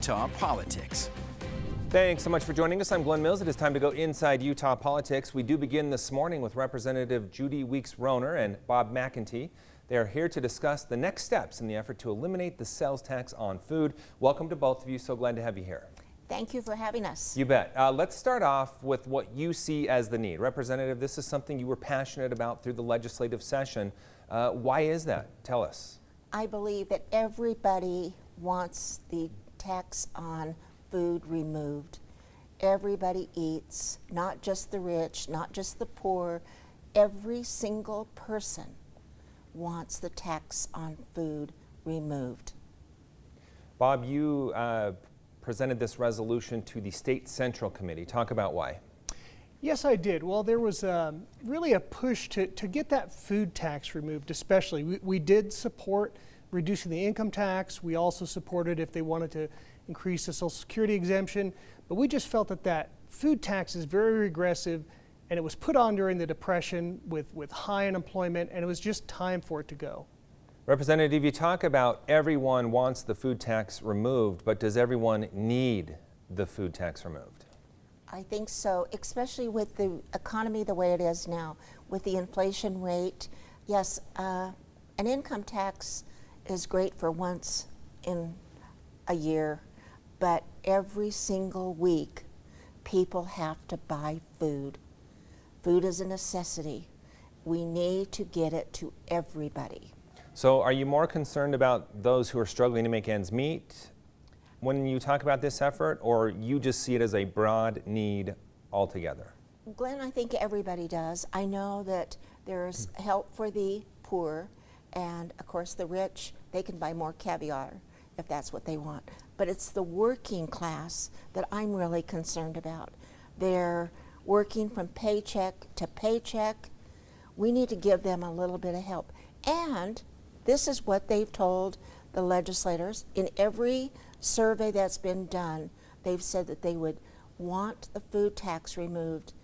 Utah politics. Thanks so much for joining us. I'm Glenn Mills. It is time to go inside Utah politics. We do begin this morning with Representative Judy Weeks-Roner and Bob McEntee. They are here to discuss the next steps in the effort to eliminate the sales tax on food. Welcome to both of you. So glad to have you here. Thank you for having us. You bet. Let's start off with what you see as the need. Representative, this is something you were passionate about through the legislative session. Why is that? Tell us. I believe that everybody wants the tax on food removed. Everybody eats, not just the rich, not just the poor. Every single person wants the tax on food removed. Bob, you presented this resolution to the State Central Committee. Talk about why. Yes, I did. Well, there was really a push to get that food tax removed, especially. We did support reducing the income tax. We also supported if they wanted to increase the Social Security exemption, but we just felt that that food tax is very regressive, and it was put on during the Depression with high unemployment, and it was just time for it to go. Representative, you talk about everyone wants the food tax removed, but does everyone need the food tax removed? I think so, especially with the economy the way it is now, with the inflation rate. Yes, an income tax is great for once in a year, but every single week people have to buy food. Food is a necessity. We need to get it to everybody. So are you more concerned about those who are struggling to make ends meet when you talk about this effort, or you just see it as a broad need altogether? Glenn, I think everybody does. I know that there's help for the poor, and of course the rich, they can buy more caviar if that's what they want. But it's the working class that I'm really concerned about. They're working from paycheck to paycheck. We need to give them a little bit of help. And this is what they've told the legislators. In every survey that's been done, they've said that they would want the food tax removed,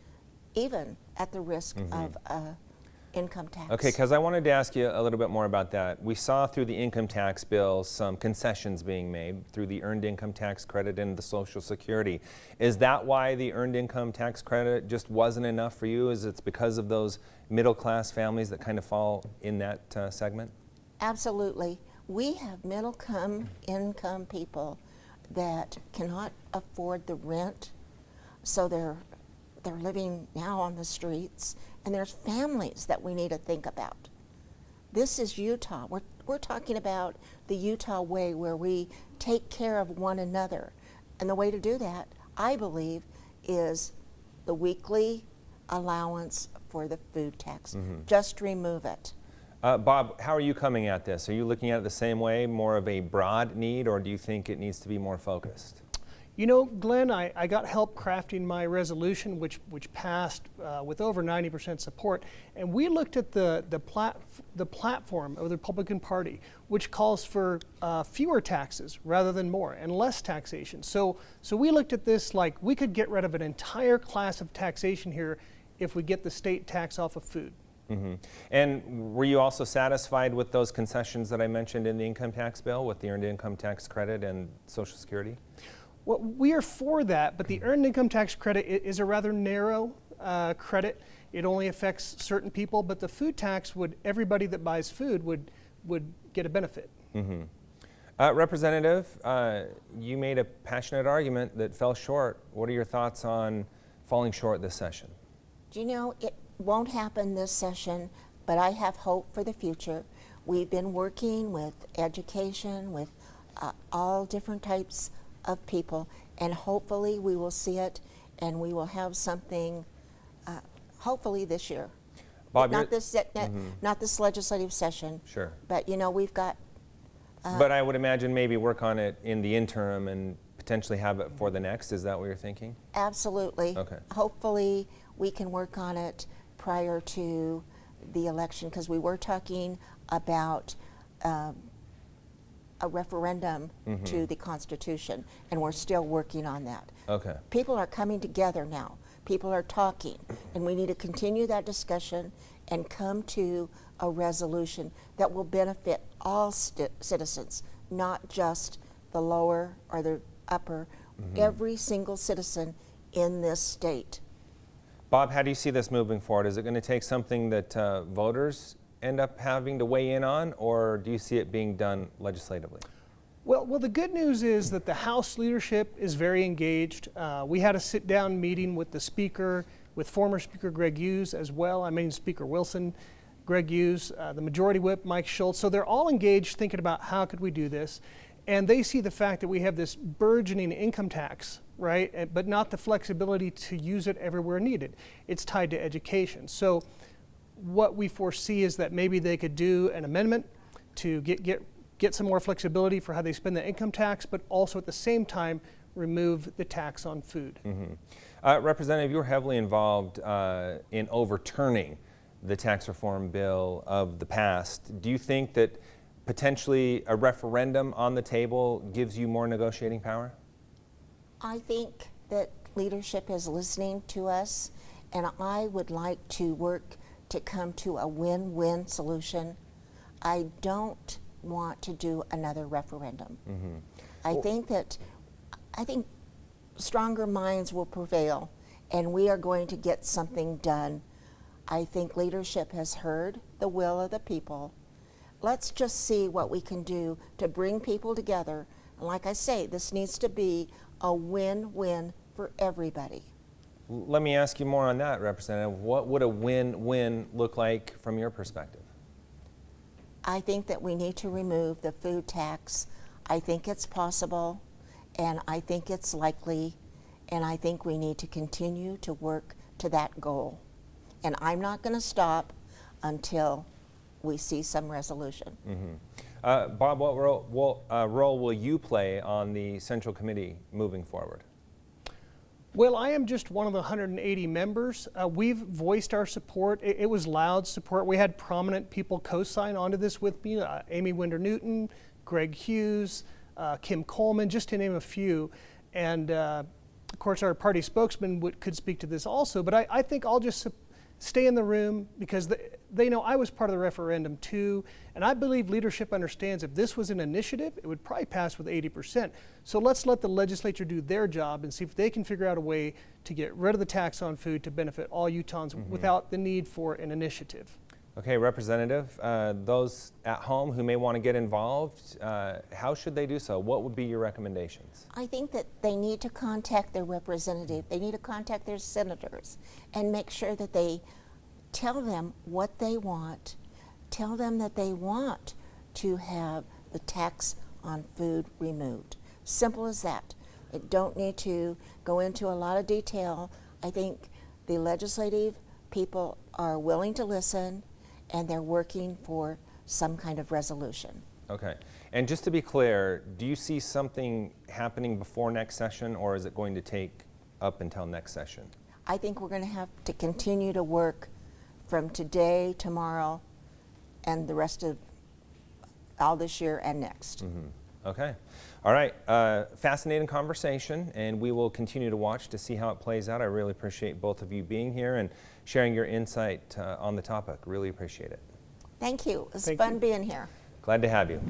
even at the risk of income tax. Okay, because I wanted to ask you a little bit more about that. We saw through the income tax bill some concessions being made through the earned income tax credit and the Social Security. Is that why the earned income tax credit just wasn't enough for you? Is it because of those middle class families that kind of fall in that segment? Absolutely. We have middle income people that cannot afford the rent, so they're living now on the streets, and there's families that we need to think about. This is Utah. We're talking about the Utah way, where we take care of one another. And the way to do that, I believe, is the weekly allowance for the food tax. Just remove it. Bob, how are you coming at this? Are you looking at it the same way, more of a broad need, or do you think it needs to be more focused? You know, Glenn, I got help crafting my resolution, which passed with over 90% support, and we looked at the platform of the Republican Party, which calls for fewer taxes rather than more, and less taxation. So we looked at this like we could get rid of an entire class of taxation here if we get the state tax off of food. And were you also satisfied with those concessions that I mentioned in the income tax bill with the earned income tax credit and Social Security? Well, we are for that, but the earned income tax credit is a rather narrow credit. It only affects certain people, but the food tax everybody that buys food would get a benefit. Representative, you made a passionate argument that fell short. What are your thoughts on falling short this session? Do you know, it won't happen this session, but I have hope for the future. We've been working with education, with all different types of people, and hopefully we will see it, and we will have something hopefully this year. Bob, not this legislative session. Sure. But you know, we've got but I would imagine maybe work on it in the interim and potentially have it for the next. Is that what you're thinking? Absolutely. Okay. Hopefully we can work on it prior to the election, because we were talking about a referendum to the Constitution, and we're still working on that. Okay. People are coming together now. People are talking, and we need to continue that discussion and come to a resolution that will benefit all citizens, not just the lower or the upper every single citizen in this state. Bob, how do you see this moving forward? Is it going to take something that voters end up having to weigh in on, or do you see it being done legislatively? Well, the good news is that the House leadership is very engaged. We had a sit-down meeting with the Speaker, with former Speaker Greg Hughes as well. I mean Speaker Wilson, Greg Hughes, the Majority Whip Mike Schultz. So they're all engaged thinking about how could we do this. And they see the fact that we have this burgeoning income tax, right? But not the flexibility to use it everywhere needed. It's tied to education. So what we foresee is that maybe they could do an amendment to get some more flexibility for how they spend the income tax, but also at the same time remove the tax on food. Representative, you were heavily involved in overturning the tax reform bill of the past. Do you think that potentially a referendum on the table gives you more negotiating power? I think that leadership is listening to us, and I would like to work to come to a win-win solution. I don't want to do another referendum. I think stronger minds will prevail, and we are going to get something done. I think leadership has heard the will of the people. Let's just see what we can do to bring people together. And like I say, this needs to be a win-win for everybody. Let me ask you more on that, Representative. What would a win-win look like from your perspective? I think that we need to remove the food tax. I think it's possible, and I think it's likely, and I think we need to continue to work to that goal. And I'm not going to stop until we see some resolution. Bob, what role will you play on the Central Committee moving forward? Well, I am just one of the 180 members. We've voiced our support. It was loud support. We had prominent people co-sign onto this with me, Amy Winder-Newton, Greg Hughes, Kim Coleman, just to name a few. And of course, our party spokesman could speak to this also, but I think I'll just stay in the room because they know I was part of the referendum too, and I believe leadership understands if this was an initiative, it would probably pass with 80%. So let's let the legislature do their job and see if they can figure out a way to get rid of the tax on food to benefit all Utahns without the need for an initiative. Okay, Representative, those at home who may want to get involved, how should they do so? What would be your recommendations? I think that they need to contact their representative. They need to contact their senators and make sure that they tell them what they want. Tell them that they want to have the tax on food removed. Simple as that. They don't need to go into a lot of detail. I think the legislative people are willing to listen, and they're working for some kind of resolution. Okay. And just to be clear, do you see something happening before next session, or is it going to take up until next session? I think we're going to have to continue to work from today, tomorrow, and the rest of all this year and next. Okay. All right. Fascinating conversation, and we will continue to watch to see how it plays out. I really appreciate both of you being here and sharing your insight on the topic. Really appreciate it. Thank you. It was Thank fun you. being here. Glad to have you.